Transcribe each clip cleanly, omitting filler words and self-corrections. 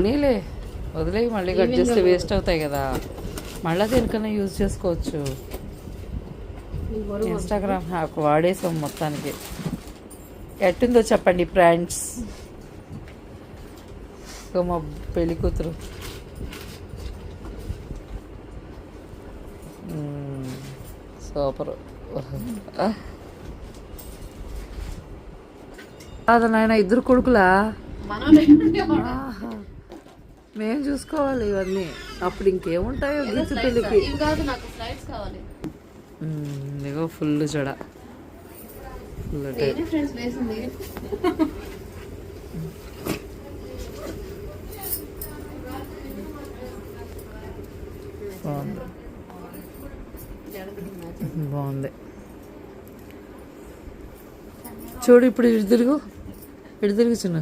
నీలే వదిలే, మళ్ళీ కట్ చేస్తే వేస్ట్ అవుతాయి కదా, మళ్ళీ దేనికన్నా యూజ్ చేసుకోవచ్చు. ఇన్స్టాగ్రామ్ యాప్ వాడేసాం మొత్తానికి. ఎట్టుందో చెప్పండి ఫ్రెండ్స్. మా పెళ్లి కూతురు సూపర్. కాదు నాయన, ఇద్దరు కొడుకులా? మేము చూసుకోవాలి ఇవన్నీ. అప్పుడు ఇంకేముంటాయో గీచు పెళ్ళికి. ఇదిగో ఫుల్ జడ, ఫుల్ బాగుంది, బాగుంది. చూడు ఇప్పుడు ఇటు తిరుగు, ఇటు తిరుగు చిన్న.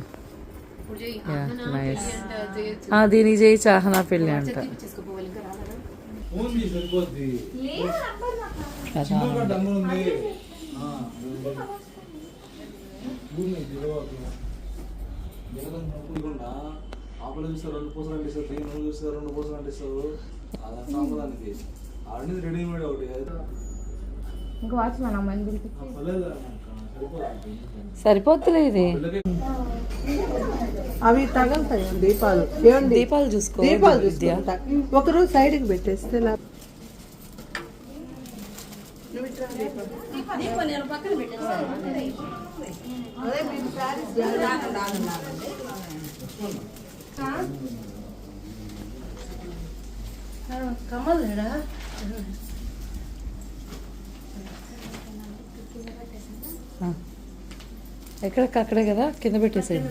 నైస్. దీనికి చేయి, చాహనా పెళ్ళి అంట. రెడీమేడ్ ఒకటి ఇంకా వాచ్మెన్ అమ్మాయిని సరిపోతులే ఇది. అవి తగలుతాయి దీపాలు. దీపాలు చూసుకో, దీపాలు చూసుకుంటా. ఒకరు సైడ్కి పెట్టేస్తే కమల్ ఎక్కడికి అక్కడే కదా, కింద పెట్టేసేయండి.